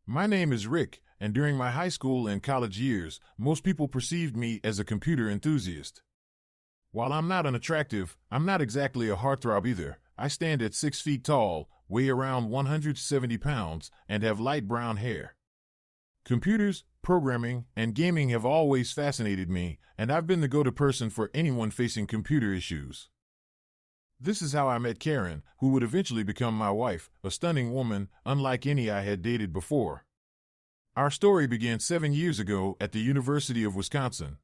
My name is Rick, and during my high school and college years, most people perceived me as a computer enthusiast. While I'm not unattractive, I'm not exactly a heartthrob either. I stand at 6 feet tall, weigh around 170 pounds, and have light brown hair. Computers, programming, and gaming have always fascinated me, and I've been the go-to person for anyone facing computer issues. This is how I met Karen, who would eventually become my wife, a stunning woman, unlike any I had dated before. Our story began 7 years ago at the University of Wisconsin.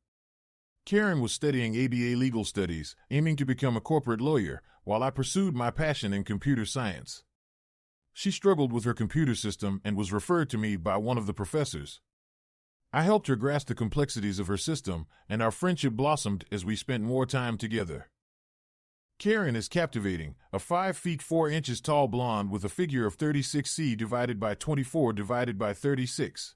Karen was studying ABA legal studies, aiming to become a corporate lawyer, while I pursued my passion in computer science. She struggled with her computer system and was referred to me by one of the professors. I helped her grasp the complexities of her system, and our friendship blossomed as we spent more time together. Karen is captivating, a 5 feet 4 inches tall blonde with a figure of 36C divided by 24 divided by 36.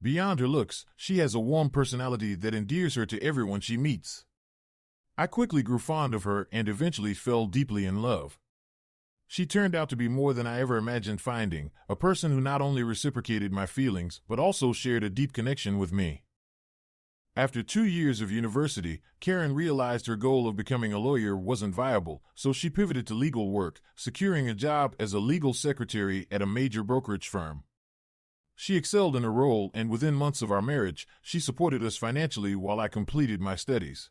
Beyond her looks, she has a warm personality that endears her to everyone she meets. I quickly grew fond of her and eventually fell deeply in love. She turned out to be more than I ever imagined finding, a person who not only reciprocated my feelings but also shared a deep connection with me. After 2 years of university, Karen realized her goal of becoming a lawyer wasn't viable, so she pivoted to legal work, securing a job as a legal secretary at a major brokerage firm. She excelled in her role, and within months of our marriage, she supported us financially while I completed my studies.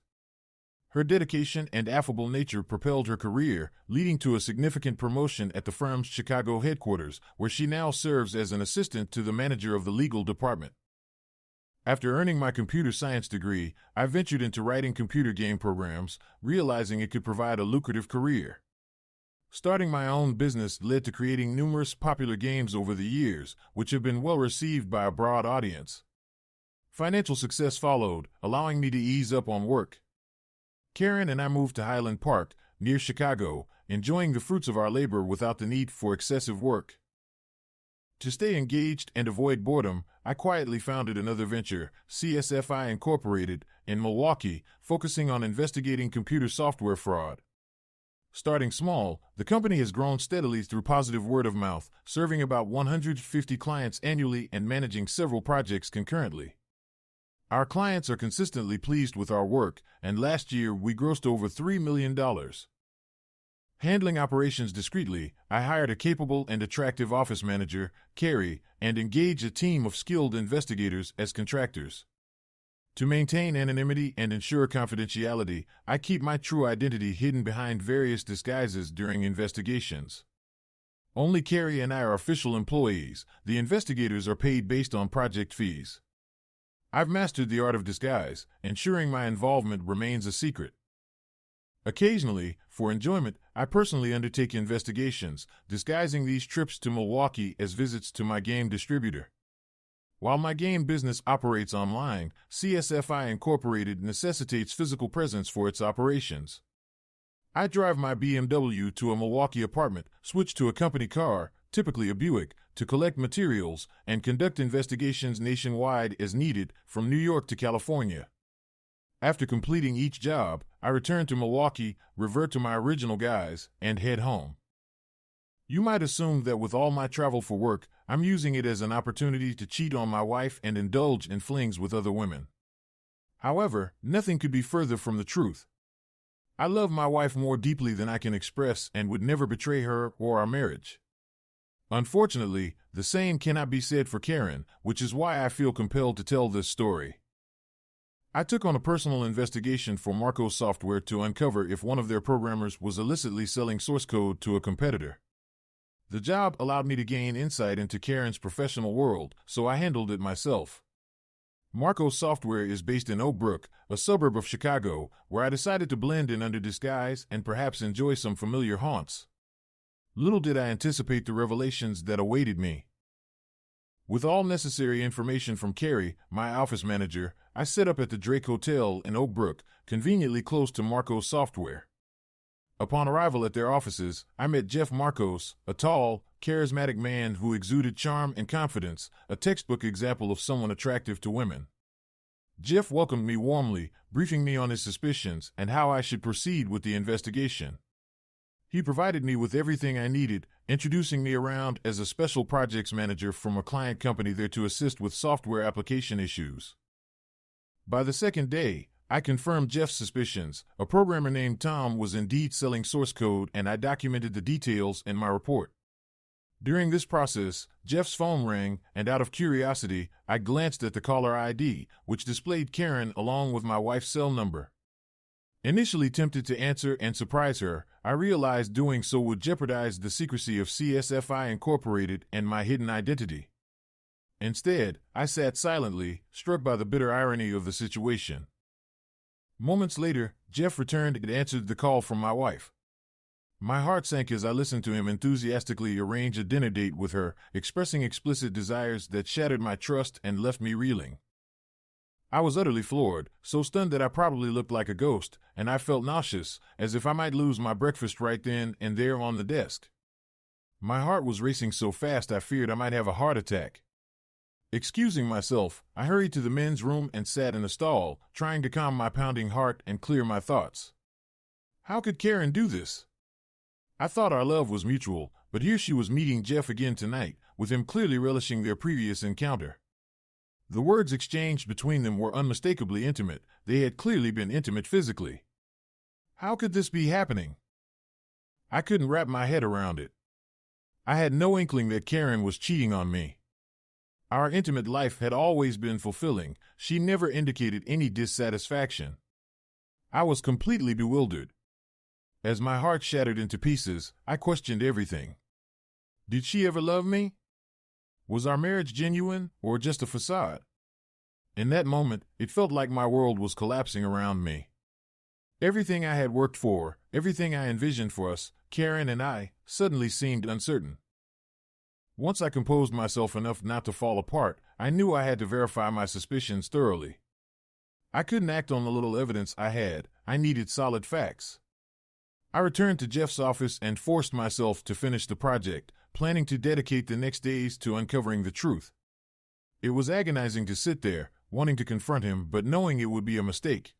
Her dedication and affable nature propelled her career, leading to a significant promotion at the firm's Chicago headquarters, where she now serves as an assistant to the manager of the legal department. After earning my computer science degree, I ventured into writing computer game programs, realizing it could provide a lucrative career. Starting my own business led to creating numerous popular games over the years, which have been well received by a broad audience. Financial success followed, allowing me to ease up on work. Karen and I moved to Highland Park, near Chicago, enjoying the fruits of our labor without the need for excessive work. To stay engaged and avoid boredom, I quietly founded another venture, CSFI Incorporated, in Milwaukee, focusing on investigating computer software fraud. Starting small, the company has grown steadily through positive word of mouth, serving about 150 clients annually and managing several projects concurrently. Our clients are consistently pleased with our work, and last year we grossed over $3 million. Handling operations discreetly, I hired a capable and attractive office manager, Carrie, and engaged a team of skilled investigators as contractors. To maintain anonymity and ensure confidentiality, I keep my true identity hidden behind various disguises during investigations. Only Carrie and I are official employees. The investigators are paid based on project fees. I've mastered the art of disguise, ensuring my involvement remains a secret. Occasionally, for enjoyment, I personally undertake investigations, disguising these trips to Milwaukee as visits to my game distributor. While my game business operates online, CSFI Incorporated necessitates physical presence for its operations. I drive my BMW to a Milwaukee apartment, switch to a company car, typically a Buick, to collect materials, and conduct investigations nationwide as needed, from New York to California. After completing each job, I return to Milwaukee, revert to my original guise, and head home. You might assume that with all my travel for work, I'm using it as an opportunity to cheat on my wife and indulge in flings with other women. However, nothing could be further from the truth. I love my wife more deeply than I can express and would never betray her or our marriage. Unfortunately, the same cannot be said for Karen, which is why I feel compelled to tell this story. I took on a personal investigation for Marco Software to uncover if one of their programmers was illicitly selling source code to a competitor. The job allowed me to gain insight into Karen's professional world, so I handled it myself. Marco Software is based in Oak Brook, a suburb of Chicago, where I decided to blend in under disguise and perhaps enjoy some familiar haunts. Little did I anticipate the revelations that awaited me. With all necessary information from Carrie, my office manager, I set up at the Drake Hotel in Oak Brook, conveniently close to Marcos Software. Upon arrival at their offices, I met Jeff Marcos, a tall, charismatic man who exuded charm and confidence, a textbook example of someone attractive to women. Jeff welcomed me warmly, briefing me on his suspicions and how I should proceed with the investigation. He provided me with everything I needed, introducing me around as a special projects manager from a client company there to assist with software application issues. By the second day, I confirmed Jeff's suspicions. A programmer named Tom was indeed selling source code, and I documented the details in my report. During this process, Jeff's phone rang, and out of curiosity, I glanced at the caller ID, which displayed Karen along with my wife's cell number. Initially tempted to answer and surprise her, I realized doing so would jeopardize the secrecy of CSFI Incorporated and my hidden identity. Instead, I sat silently, struck by the bitter irony of the situation. Moments later, Jeff returned and answered the call from my wife. My heart sank as I listened to him enthusiastically arrange a dinner date with her, expressing explicit desires that shattered my trust and left me reeling. I was utterly floored, so stunned that I probably looked like a ghost, and I felt nauseous, as if I might lose my breakfast right then and there on the desk. My heart was racing so fast I feared I might have a heart attack. Excusing myself, I hurried to the men's room and sat in a stall, trying to calm my pounding heart and clear my thoughts. How could Karen do this? I thought our love was mutual, but here she was meeting Jeff again tonight, with him clearly relishing their previous encounter. The words exchanged between them were unmistakably intimate. They had clearly been intimate physically. How could this be happening? I couldn't wrap my head around it. I had no inkling that Karen was cheating on me. Our intimate life had always been fulfilling. She never indicated any dissatisfaction. I was completely bewildered. As my heart shattered into pieces, I questioned everything. Did she ever love me? Was our marriage genuine, or just a facade? In that moment, it felt like my world was collapsing around me. Everything I had worked for, everything I envisioned for us, Karen and I, suddenly seemed uncertain. Once I composed myself enough not to fall apart, I knew I had to verify my suspicions thoroughly. I couldn't act on the little evidence I had. I needed solid facts. I returned to Jeff's office and forced myself to finish the project, planning to dedicate the next days to uncovering the truth. It was agonizing to sit there, wanting to confront him, but knowing it would be a mistake.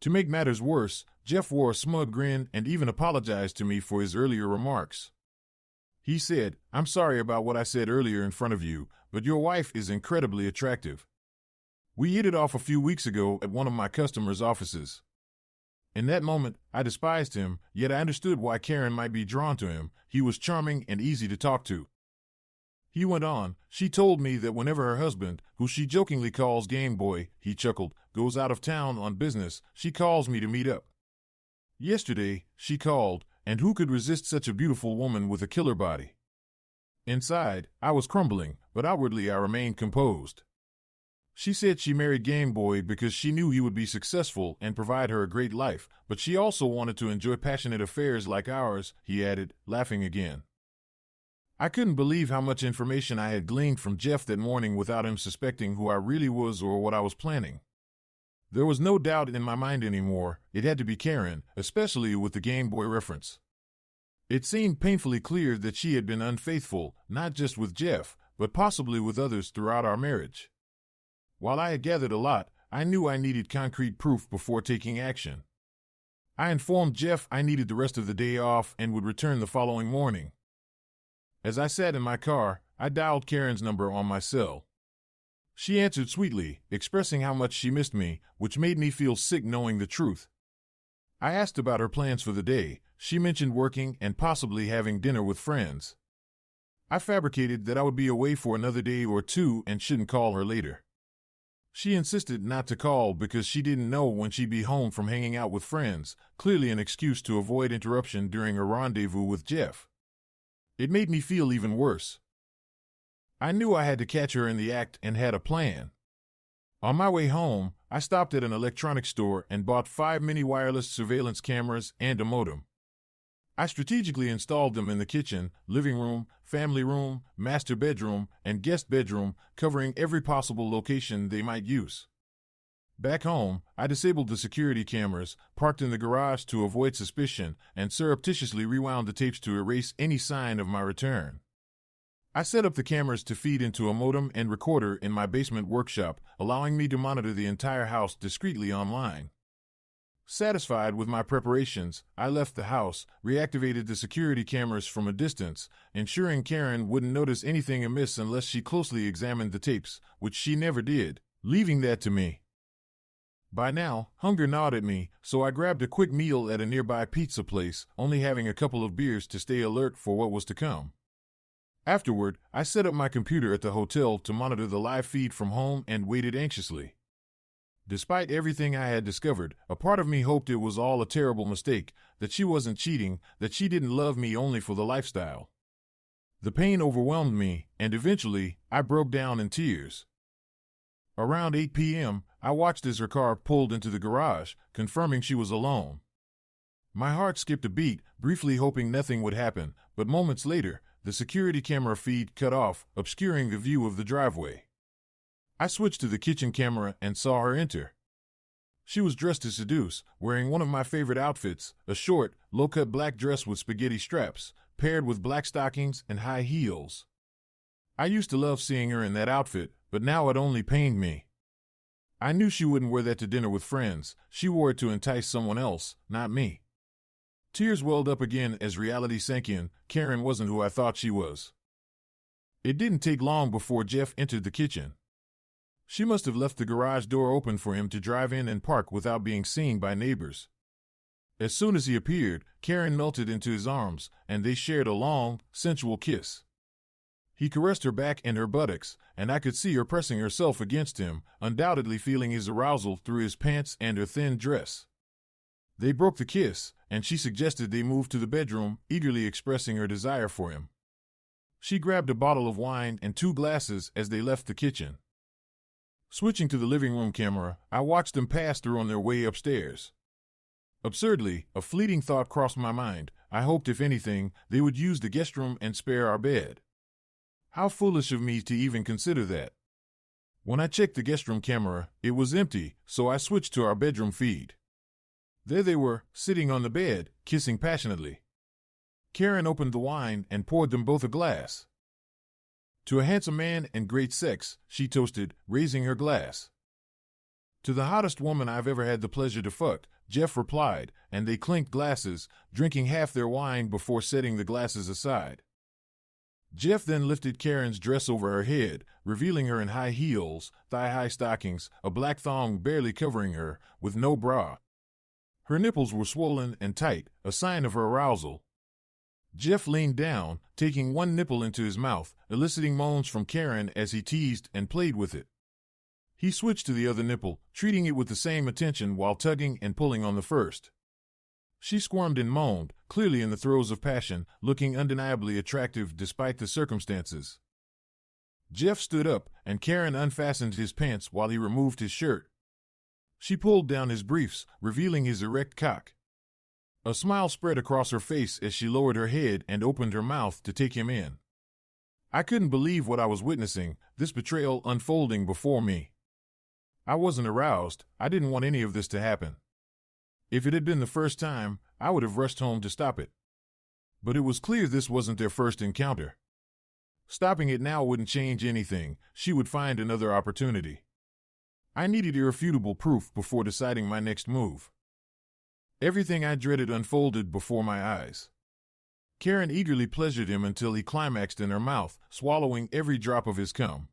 To make matters worse, Jeff wore a smug grin and even apologized to me for his earlier remarks. He said, "I'm sorry about what I said earlier in front of you, but your wife is incredibly attractive. We hit it off a few weeks ago at one of my customers' offices." In that moment, I despised him, yet I understood why Karen might be drawn to him. He was charming and easy to talk to. He went on, "She told me that whenever her husband, who she jokingly calls Game Boy," he chuckled, "goes out of town on business, she calls me to meet up. Yesterday, she called, and who could resist such a beautiful woman with a killer body?" Inside, I was crumbling, but outwardly I remained composed. She said she married Game Boy because she knew he would be successful and provide her a great life, but she also wanted to enjoy passionate affairs like ours, he added, laughing again. I couldn't believe how much information I had gleaned from Jeff that morning without him suspecting who I really was or what I was planning. There was no doubt in my mind anymore. It had to be Karen, especially with the Game Boy reference. It seemed painfully clear that she had been unfaithful, not just with Jeff, but possibly with others throughout our marriage. While I had gathered a lot, I knew I needed concrete proof before taking action. I informed Jeff I needed the rest of the day off and would return the following morning. As I sat in my car, I dialed Karen's number on my cell. She answered sweetly, expressing how much she missed me, which made me feel sick knowing the truth. I asked about her plans for the day. She mentioned working and possibly having dinner with friends. I fabricated that I would be away for another day or two and shouldn't call her later. She insisted not to call because she didn't know when she'd be home from hanging out with friends, clearly an excuse to avoid interruption during a rendezvous with Jeff. It made me feel even worse. I knew I had to catch her in the act and had a plan. On my way home, I stopped at an electronics store and bought 5 mini wireless surveillance cameras and a modem. I strategically installed them in the kitchen, living room, family room, master bedroom, and guest bedroom, covering every possible location they might use. Back home, I disabled the security cameras, parked in the garage to avoid suspicion, and surreptitiously rewound the tapes to erase any sign of my return. I set up the cameras to feed into a modem and recorder in my basement workshop, allowing me to monitor the entire house discreetly online. Satisfied with my preparations, I left the house, reactivated the security cameras from a distance, ensuring Karen wouldn't notice anything amiss unless she closely examined the tapes, which she never did, leaving that to me. By now, hunger gnawed at me, so I grabbed a quick meal at a nearby pizza place, only having a couple of beers to stay alert for what was to come. Afterward, I set up my computer at the hotel to monitor the live feed from home and waited anxiously. Despite everything I had discovered, a part of me hoped it was all a terrible mistake, that she wasn't cheating, that she didn't love me only for the lifestyle. The pain overwhelmed me, and eventually, I broke down in tears. Around 8 p.m., I watched as her car pulled into the garage, confirming she was alone. My heart skipped a beat, briefly hoping nothing would happen, but moments later, the security camera feed cut off, obscuring the view of the driveway. I switched to the kitchen camera and saw her enter. She was dressed to seduce, wearing one of my favorite outfits, a short, low-cut black dress with spaghetti straps, paired with black stockings and high heels. I used to love seeing her in that outfit, but now it only pained me. I knew she wouldn't wear that to dinner with friends. She wore it to entice someone else, not me. Tears welled up again as reality sank in. Karen wasn't who I thought she was. It didn't take long before Jeff entered the kitchen. She must have left the garage door open for him to drive in and park without being seen by neighbors. As soon as he appeared, Karen melted into his arms, and they shared a long, sensual kiss. He caressed her back and her buttocks, and I could see her pressing herself against him, undoubtedly feeling his arousal through his pants and her thin dress. They broke the kiss, and she suggested they move to the bedroom, eagerly expressing her desire for him. She grabbed a bottle of wine and 2 glasses as they left the kitchen. Switching to the living room camera, I watched them pass through on their way upstairs. Absurdly, a fleeting thought crossed my mind. I hoped, if anything, they would use the guest room and spare our bed. How foolish of me to even consider that. When I checked the guest room camera, it was empty, so I switched to our bedroom feed. There they were, sitting on the bed, kissing passionately. Karen opened the wine and poured them both a glass. To a handsome man and great sex, she toasted, raising her glass. To the hottest woman I've ever had the pleasure to fuck, Jeff replied, and they clinked glasses, drinking half their wine before setting the glasses aside. Jeff then lifted Karen's dress over her head, revealing her in high heels, thigh-high stockings, a black thong barely covering her, with no bra. Her nipples were swollen and tight, a sign of her arousal. Jeff leaned down, taking one nipple into his mouth, eliciting moans from Karen as he teased and played with it. He switched to the other nipple, treating it with the same attention while tugging and pulling on the first. She squirmed and moaned, clearly in the throes of passion, looking undeniably attractive despite the circumstances. Jeff stood up, and Karen unfastened his pants while he removed his shirt. She pulled down his briefs, revealing his erect cock. A smile spread across her face as she lowered her head and opened her mouth to take him in. I couldn't believe what I was witnessing, this betrayal unfolding before me. I wasn't aroused. I didn't want any of this to happen. If it had been the first time, I would have rushed home to stop it. But it was clear this wasn't their first encounter. Stopping it now wouldn't change anything. She would find another opportunity. I needed irrefutable proof before deciding my next move. Everything I dreaded unfolded before my eyes. Karen eagerly pleasured him until he climaxed in her mouth, swallowing every drop of his cum.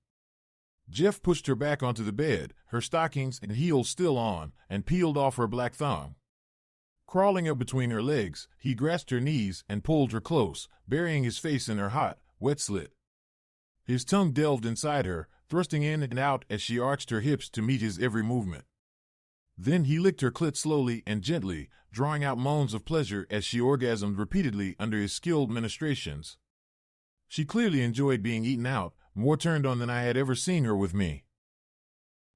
Jeff pushed her back onto the bed, her stockings and heels still on, and peeled off her black thong. Crawling up between her legs, he grasped her knees and pulled her close, burying his face in her hot, wet slit. His tongue delved inside her, thrusting in and out as she arched her hips to meet his every movement. Then he licked her clit slowly and gently, drawing out moans of pleasure as she orgasmed repeatedly under his skilled ministrations. She clearly enjoyed being eaten out, more turned on than I had ever seen her with me.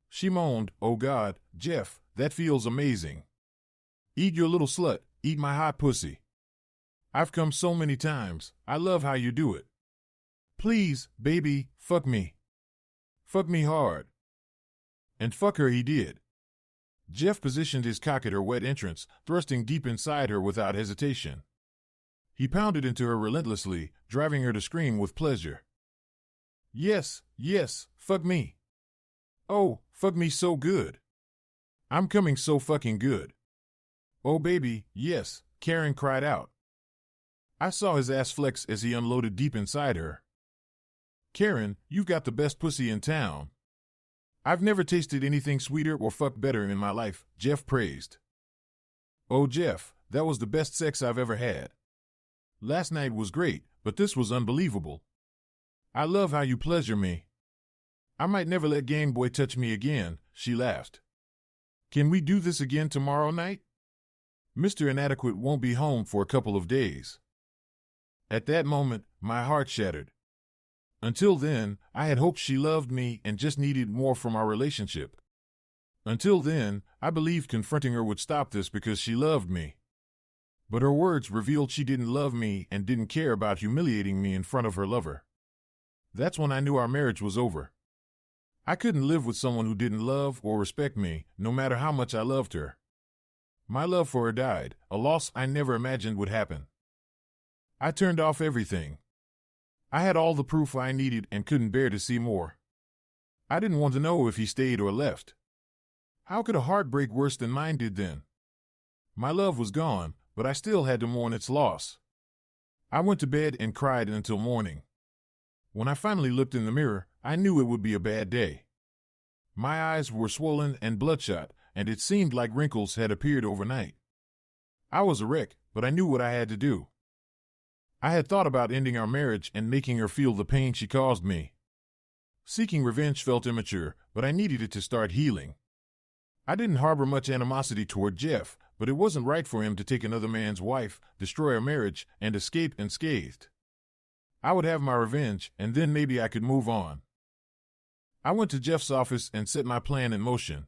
She moaned, "Oh God, Jeff, that feels amazing. Eat your little slut, eat my hot pussy. I've come so many times, I love how you do it. Please, baby, fuck me. Fuck me hard." And fuck her he did. Jeff positioned his cock at her wet entrance, thrusting deep inside her without hesitation. He pounded into her relentlessly, driving her to scream with pleasure. Yes, yes, fuck me. Oh, fuck me so good. I'm coming so fucking good. "Oh, baby, yes," Karen cried out. I saw his ass flex as he unloaded deep inside her. "Karen, you've got the best pussy in town." "I've never tasted anything sweeter or fucked better in my life," Jeff praised. "Oh, Jeff, that was the best sex I've ever had. Last night was great, but this was unbelievable. I love how you pleasure me. I might never let Game Boy touch me again," she laughed. "Can we do this again tomorrow night? Mr. Inadequate won't be home for a couple of days." At that moment, my heart shattered. Until then, I had hoped she loved me and just needed more from our relationship. Until then, I believed confronting her would stop this because she loved me. But her words revealed she didn't love me and didn't care about humiliating me in front of her lover. That's when I knew our marriage was over. I couldn't live with someone who didn't love or respect me, no matter how much I loved her. My love for her died, a loss I never imagined would happen. I turned off everything. I had all the proof I needed and couldn't bear to see more. I didn't want to know if he stayed or left. How could a heart break worse than mine did then? My love was gone, but I still had to mourn its loss. I went to bed and cried until morning. When I finally looked in the mirror, I knew it would be a bad day. My eyes were swollen and bloodshot, and it seemed like wrinkles had appeared overnight. I was a wreck, but I knew what I had to do. I had thought about ending our marriage and making her feel the pain she caused me. Seeking revenge felt immature, but I needed it to start healing. I didn't harbor much animosity toward Jeff, but it wasn't right for him to take another man's wife, destroy our marriage, and escape unscathed. I would have my revenge, and then maybe I could move on. I went to Jeff's office and set my plan in motion.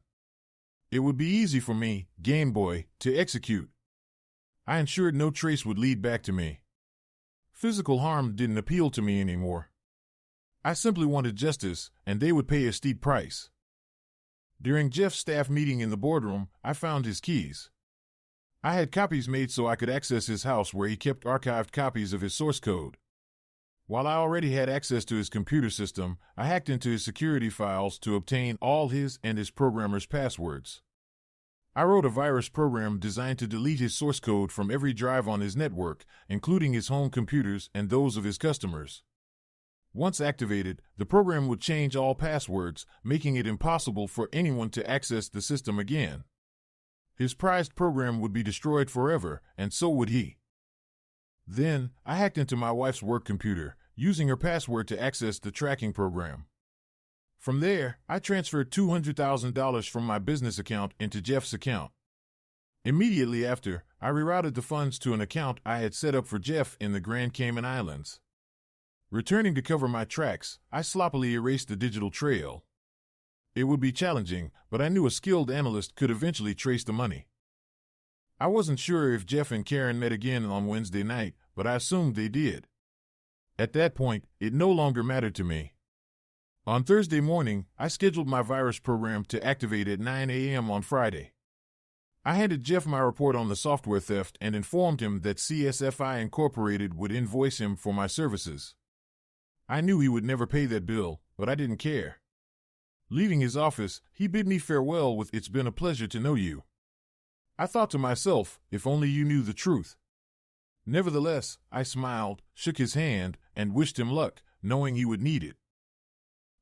It would be easy for me, Game Boy, to execute. I ensured no trace would lead back to me. Physical harm didn't appeal to me anymore. I simply wanted justice, and they would pay a steep price. During Jeff's staff meeting in the boardroom, I found his keys. I had copies made so I could access his house where he kept archived copies of his source code. While I already had access to his computer system, I hacked into his security files to obtain all his and his programmer's passwords. I wrote a virus program designed to delete his source code from every drive on his network, including his home computers and those of his customers. Once activated, the program would change all passwords, making it impossible for anyone to access the system again. His prized program would be destroyed forever, and so would he. Then, I hacked into my wife's work computer, using her password to access the tracking program. From there, I transferred $200,000 from my business account into Jeff's account. Immediately after, I rerouted the funds to an account I had set up for Jeff in the Grand Cayman Islands. Returning to cover my tracks, I sloppily erased the digital trail. It would be challenging, but I knew a skilled analyst could eventually trace the money. I wasn't sure if Jeff and Karen met again on Wednesday night, but I assumed they did. At that point, it no longer mattered to me. On Thursday morning, I scheduled my virus program to activate at 9 a.m. on Friday. I handed Jeff my report on the software theft and informed him that CSFI Incorporated would invoice him for my services. I knew he would never pay that bill, but I didn't care. Leaving his office, he bid me farewell with "It's been a pleasure to know you." I thought to myself, if only you knew the truth. Nevertheless, I smiled, shook his hand, and wished him luck, knowing he would need it.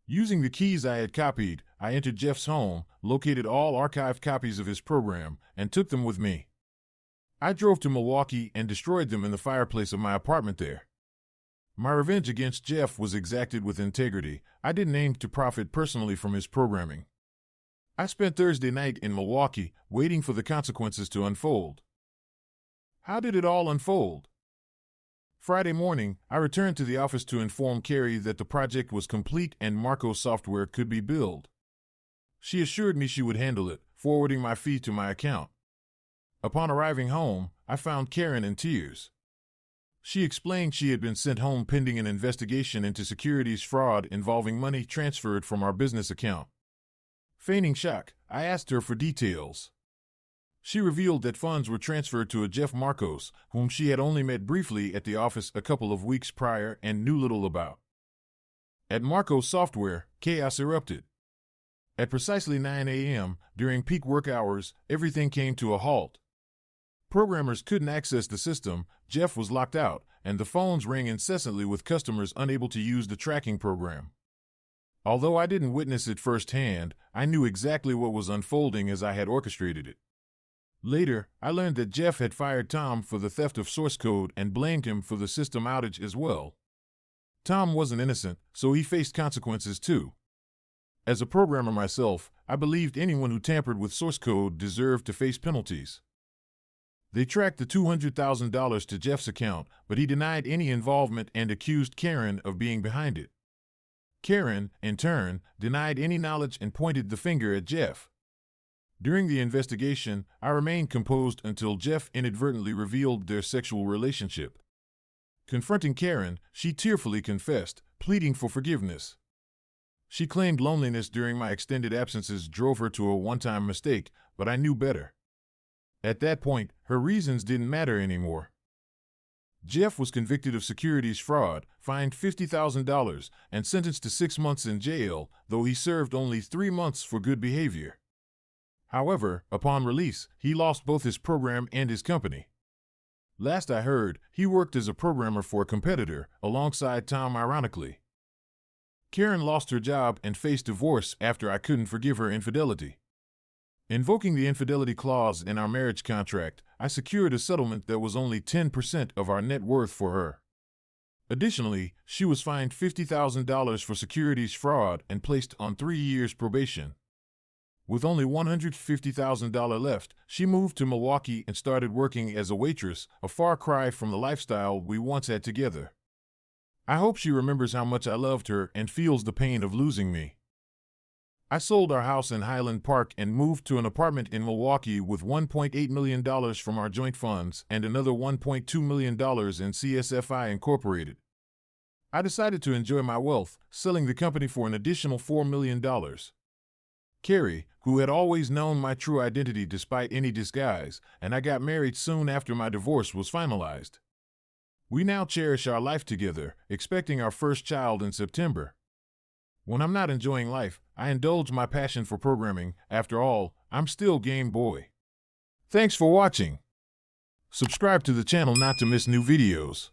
Using the keys I had copied, I entered Jeff's home, located all archived copies of his program, and took them with me. I drove to Milwaukee and destroyed them in the fireplace of my apartment there. My revenge against Jeff was exacted with integrity. I didn't aim to profit personally from his programming. I spent Thursday night in Milwaukee, waiting for the consequences to unfold. How did it all unfold? Friday morning, I returned to the office to inform Carrie that the project was complete and Marco's software could be billed. She assured me she would handle it, forwarding my fee to my account. Upon arriving home, I found Karen in tears. She explained she had been sent home pending an investigation into securities fraud involving money transferred from our business account. Feigning shock, I asked her for details. She revealed that funds were transferred to a Jeff Marcos, whom she had only met briefly at the office a couple of weeks prior and knew little about. At Marcos Software, chaos erupted. At precisely 9 a.m., during peak work hours, everything came to a halt. programmers couldn't access the system, Jeff was locked out, and the phones rang incessantly with customers unable to use the tracking program. Although I didn't witness it firsthand, I knew exactly what was unfolding as I had orchestrated it. Later, I learned that Jeff had fired Tom for the theft of source code and blamed him for the system outage as well. Tom wasn't innocent, so he faced consequences too. As a programmer myself, I believed anyone who tampered with source code deserved to face penalties. They tracked the $200,000 to Jeff's account, but he denied any involvement and accused Karen of being behind it. Karen, in turn, denied any knowledge and pointed the finger at Jeff. During the investigation, I remained composed until Jeff inadvertently revealed their sexual relationship. Confronting Karen, she tearfully confessed, pleading for forgiveness. She claimed loneliness during my extended absences drove her to a one-time mistake, but I knew better. At that point, her reasons didn't matter anymore. Jeff was convicted of securities fraud, fined $50,000, and sentenced to 6 months in jail, though he served only 3 months for good behavior. However, upon release, he lost both his program and his company. Last I heard, he worked as a programmer for a competitor, alongside Tom ironically. Karen lost her job and faced divorce after I couldn't forgive her infidelity. Invoking the infidelity clause in our marriage contract, I secured a settlement that was only 10% of our net worth for her. Additionally, she was fined $50,000 for securities fraud and placed on 3 years probation. With only $150,000 left, she moved to Milwaukee and started working as a waitress, a far cry from the lifestyle we once had together. I hope she remembers how much I loved her and feels the pain of losing me. I sold our house in Highland Park and moved to an apartment in Milwaukee with $1.8 million from our joint funds and another $1.2 million in CSFI Incorporated. I decided to enjoy my wealth, selling the company for an additional $4 million. Carrie, who had always known my true identity despite any disguise, and I got married soon after my divorce was finalized. We now cherish our life together, expecting our first child in September. When I'm not enjoying life, I indulge my passion for programming. After all, I'm still Game Boy. Thanks for watching. Subscribe to the channel not to miss new videos.